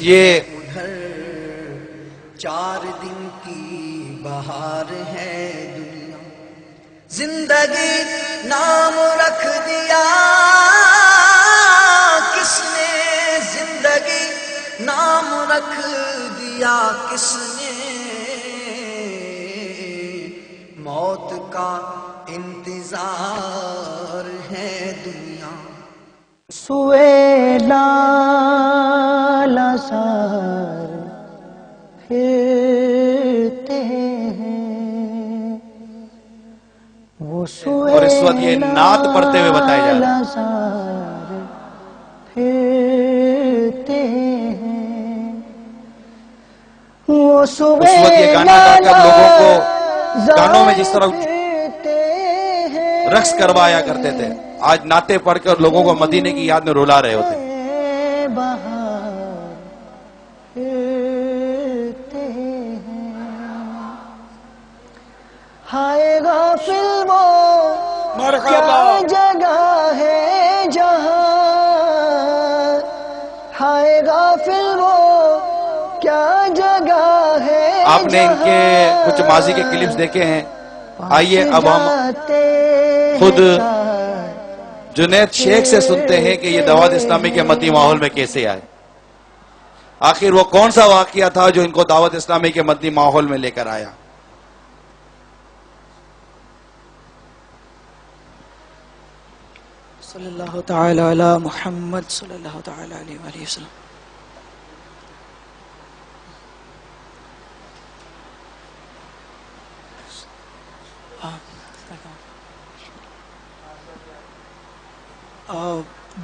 یہ 4 دن کی بہار ہے دنیا، زندگی نام رکھ دیا کس نے، زندگی نام رکھ دیا کس نے، موت کا انتظار ہے دنیا۔ سوے لال سار پھرتے ہیں وہ، سوے اور اس وقت یہ نعت پڑھتے ہوئے بتائے جا رہے ہیں۔ سار پھرتے ہیں وہ، سوے اس وقت یہ گانا گا کر لوگوں کو گانوں میں جس طرح رقص کروایا کرتے تھے، آج نعتیں پڑھ کر لوگوں کو مدینے کی یاد میں رلا رہے ہوتے ہیں۔ ہائے غافل وہ کیا جگہ ہے جہاں، ہائے غافل وہ کیا جگہ ہے۔ آپ نے ان کے کچھ ماضی کے کلپس دیکھے ہیں، آئیے اب ہم خود جنید شیخ سے سنتے ہیں کہ یہ دعوت اسلامی کے مدنی ماحول میں کیسے آئے، آخر وہ کون سا واقعہ تھا جو ان کو دعوت اسلامی کے مدنی ماحول میں لے کر آیا۔ صلی اللہ تعالی علی محمد صلی اللہ تعالی علیہ وآلہ وسلم۔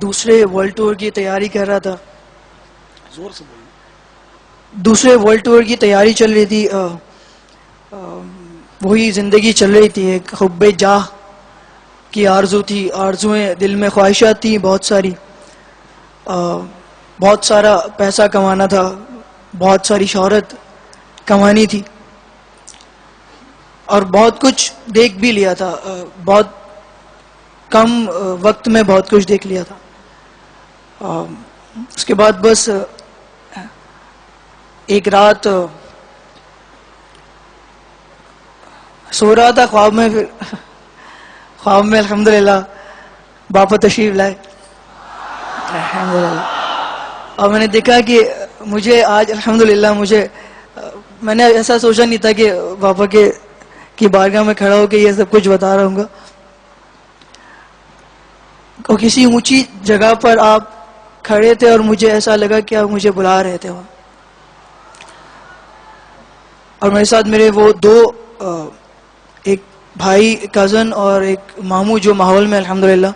دوسرے ورلڈ ٹور کی تیاری کر رہا تھا، زور سے بولو۔ دوسرے ورلڈ ٹور کی تیاری چل رہی تھی، وہی زندگی چل رہی تھی، ایک حب جاہ کی آرزو تھی، آرزویں دل میں، خواہشات تھیں بہت ساری، بہت سارا پیسہ کمانا تھا، بہت ساری شہرت کمانی تھی، اور بہت کچھ دیکھ بھی لیا تھا، بہت کم وقت میں بہت کچھ دیکھ لیا تھا۔ اس کے بعد بس ایک رات سو رہا تھا، خواب میں، پھر خواب میں الحمدللہ باپا تشریف لائے الحمدللہ، اور میں نے دیکھا کہ مجھے آج الحمدللہ میں نے ایسا سوچا نہیں تھا کہ باپا کی بارگاہ میں کھڑا ہو کے یہ سب کچھ بتا رہا ہوں گا، اور کسی اونچی جگہ پر آپ کھڑے تھے اور مجھے ایسا لگا کہ آپ مجھے بلا رہے تھے وہاں، اور میرے ساتھ میرے وہ دو، ایک بھائی کزن اور ایک ماموں جو ماحول میں الحمدللہ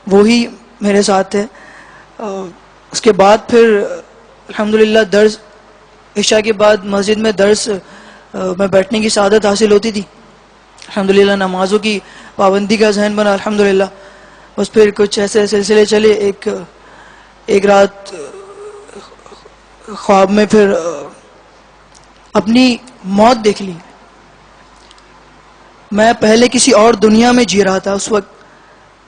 وہی میرے ساتھ تھے۔ اس کے بعد پھر الحمدللہ درس، عشاء کے بعد مسجد میں درس میں بیٹھنے کی سعادت حاصل ہوتی تھی، الحمدللہ نمازوں کی پابندی کا ذہن بنا الحمدللہ۔ بس پھر کچھ ایسے سلسلے چلے، ایک رات خواب میں پھر اپنی موت دیکھ لی۔ میں پہلے کسی اور دنیا میں جی رہا تھا، اس وقت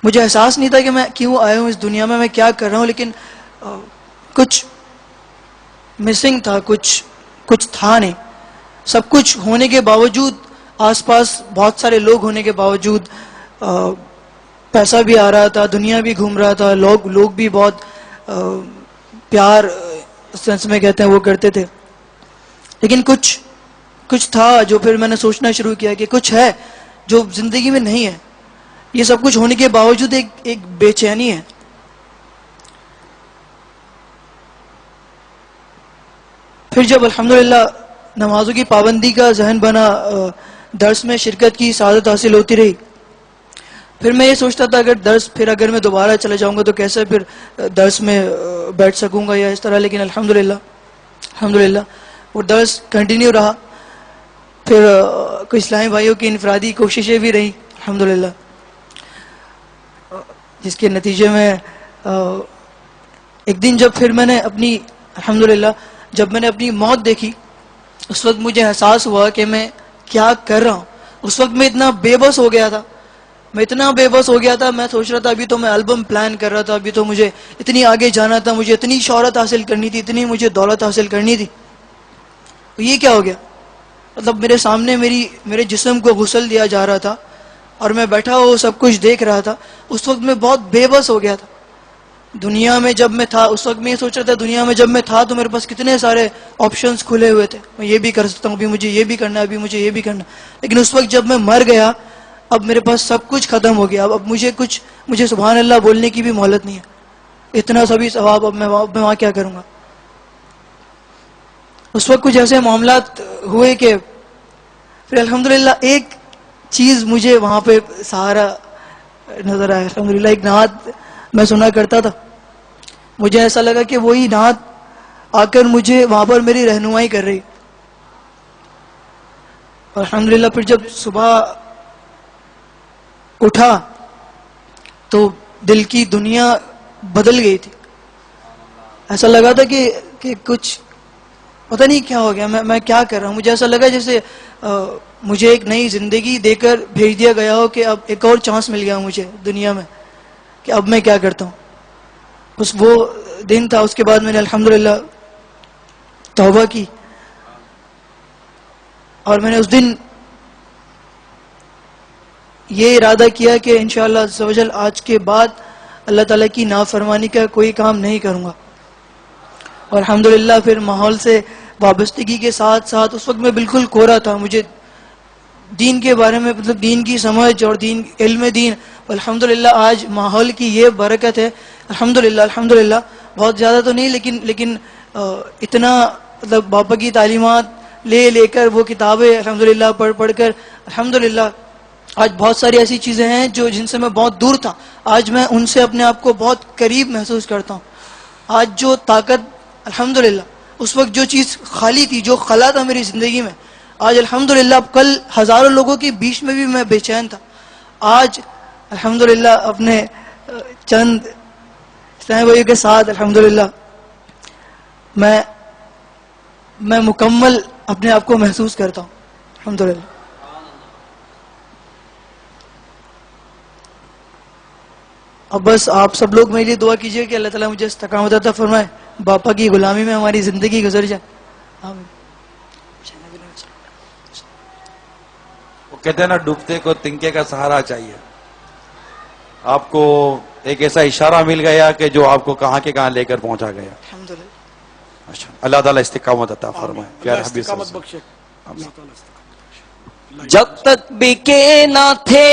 مجھے احساس نہیں تھا کہ میں کیوں آیا ہوں اس دنیا میں کیا کر رہا ہوں، لیکن کچھ مسنگ تھا، کچھ تھا نہیں، سب کچھ ہونے کے باوجود، آس پاس بہت سارے لوگ ہونے کے باوجود، پیسہ بھی آ رہا تھا، دنیا بھی گھوم رہا تھا، لوگ بھی بہت پیار سینس میں کہتے ہیں وہ کرتے تھے، لیکن کچھ تھا جو پھر میں نے سوچنا شروع کیا کہ کچھ ہے جو زندگی میں نہیں ہے، یہ سب کچھ ہونے کے باوجود ایک بے چینی ہے۔ پھر جب الحمدللہ نمازوں کی پابندی کا ذہن بنا، درس میں شرکت کی سعادت حاصل ہوتی رہی، پھر میں یہ سوچتا تھا اگر میں دوبارہ چلا جاؤں گا تو کیسے پھر درس میں بیٹھ سکوں گا یا اس طرح، لیکن الحمدللہ وہ درس کنٹینیو رہا۔ پھر کچھ اسلامی بھائیوں کی انفرادی کوششیں بھی رہیں الحمدللہ، جس کے نتیجے میں ایک دن جب پھر میں نے الحمدللہ جب میں نے اپنی موت دیکھی، اس وقت مجھے احساس ہوا کہ میں کیا کر رہا ہوں۔ اس وقت میں اتنا بے بس ہو گیا تھا میں اتنا بے بس ہو گیا تھا. میں سوچ رہا تھا ابھی تو میں البم پلان کر رہا تھا, ابھی تو مجھے اتنی آگے جانا تھا, مجھے اتنی شہرت حاصل کرنی تھی, اتنی مجھے دولت حاصل کرنی تھی. یہ کیا ہو گیا؟ مطلب میرے سامنے میرے جسم کو غسل دیا جا رہا تھا اور میں بیٹھا وہ سب کچھ دیکھ رہا تھا. اس وقت میں بہت بے بس ہو گیا تھا. دنیا میں جب میں تھا اس وقت میں یہ سوچ رہا تھا دنیا میں جب میں تھا تو میرے پاس کتنے سارے آپشنز کھلے ہوئے تھے, میں یہ بھی کر سکتا ہوں, ابھی مجھے یہ بھی کرنا ہے, ابھی مجھے یہ بھی کرنا. لیکن اس وقت جب میں مر گیا اب میرے پاس سب کچھ ختم ہو گیا. اب مجھے سبحان اللہ بولنے کی بھی مہلت نہیں ہے. اتنا سبھی ثواب اب میں وہاں کیا کروں گا. اس وقت کچھ ایسے معاملات ہوئے کہ پھر الحمدللہ ایک چیز مجھے وہاں پہ سہارا نظر آیا. الحمدللہ ایک نعت میں سنا کرتا تھا, مجھے ایسا لگا کہ وہی نعت آ کر مجھے وہاں پر میری رہنمائی کر رہی. الحمدللہ پھر جب صبح اٹھا تو دل کی دنیا بدل گئی تھی. ایسا لگا تھا کہ کچھ پتہ نہیں کیا ہو گیا, میں کیا کر رہا ہوں. مجھے ایسا لگا جیسے مجھے ایک نئی زندگی دے کر بھیج دیا گیا ہو کہ اب ایک اور چانس مل گیا مجھے دنیا میں کہ اب میں کیا کرتا ہوں. بس وہ دن تھا. اس کے بعد میں نے الحمدللہ توبہ کی اور میں نے اس دن یہ ارادہ کیا کہ انشاءاللہ عز و جل آج کے بعد اللہ تعالیٰ کی نافرمانی کا کوئی کام نہیں کروں گا. اور الحمدللہ پھر ماحول سے وابستگی کے ساتھ ساتھ اس وقت میں بالکل کوڑا تھا. مجھے دین کے بارے میں مطلب دین کی سمجھ اور علم دین الحمدللہ آج ماحول کی یہ برکت ہے. الحمدللہ بہت زیادہ تو نہیں لیکن اتنا مطلب باپا کی تعلیمات لے کر وہ کتابیں الحمدللہ پڑھ کر الحمدللہ آج بہت ساری ایسی چیزیں ہیں جن سے میں بہت دور تھا, آج میں ان سے اپنے آپ کو بہت قریب محسوس کرتا ہوں. آج جو طاقت الحمدللہ اس وقت جو چیز خالی تھی, جو خلا تھا میری زندگی میں, آج الحمدللہ کل ہزاروں لوگوں کے بیچ میں بھی میں بے چین تھا. آج الحمدللہ اپنے چند اسلامی بھائیوں کے ساتھ الحمدللہ میں مکمل اپنے آپ کو محسوس کرتا ہوں الحمدللہ. اب بس آپ سب لوگ میرے لیے دعا کیجئے کہ اللہ تعالیٰ مجھے استقامت عطا فرمائے, باپا کی غلامی میں ہماری زندگی گزر جائے. آمین. وہ کہتے ہیں نا ڈوبتے کو تنکے کا سہارا چاہیے. آپ کو ایک ایسا اشارہ مل گیا کہ جو آپ کو کہاں کے کہاں لے کر پہنچا گیا. الحمدللہ. اللہ تعالیٰ استقامت عطا فرمائے. پیارے حبیب صلی اللہ علیہ وسلم. جب تک بکے نہ تھے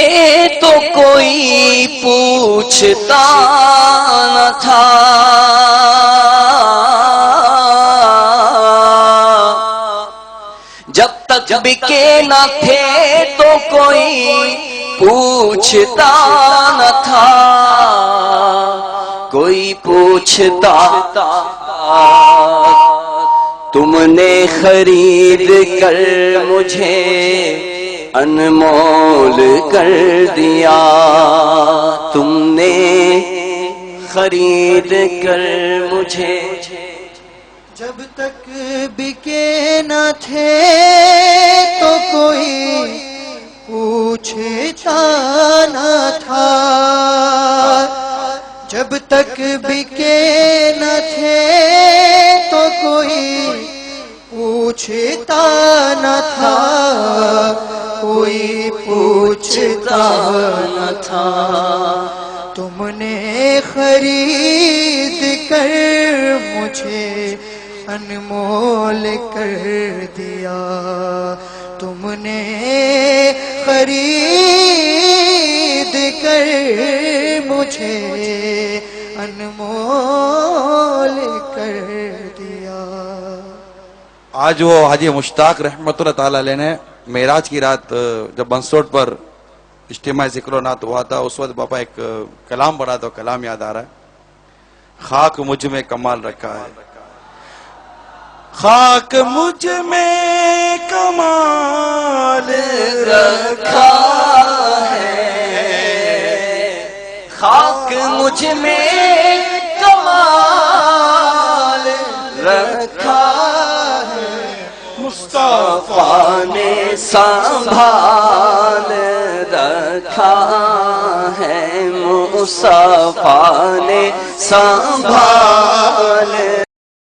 تو کوئی پوچھتا نہ تھا, جب تک بکے نہ تھے تو کوئی پوچھتا نہ تھا, کوئی پوچھتا تم نے خرید کر مجھے انمول کر دیا, تم نے خرید کر مجھے. جب تک بکے نہ تھے تو کوئی پوچھتا نہ تھا, جب تک بکے نہ تھے تو کوئی پوچھتا نہ تھا, کوئی پوچھتا نہ تھا. تم نے خرید کر مجھے انمول کر دیا, تم نے خرید کر مجھے انمول کر دیا. آج وہ حاجی مشتاق رحمت اللہ تعالی علیہ نے معراج کی رات جب بنسوٹ پر اجتماع ذکر و نعت ہوا تھا, اس وقت باپا ایک کلام پڑھا تو کلام یاد آ رہا ہے. خاک مجھ میں کمال رکھا ہے, خاک مجھ میں کمال رکھا ہے, خاک مجھ میں کمال رکھا ہے, مصطفیٰ نے سنبھال رکھا ہے، مصطفیٰ نے سنبھال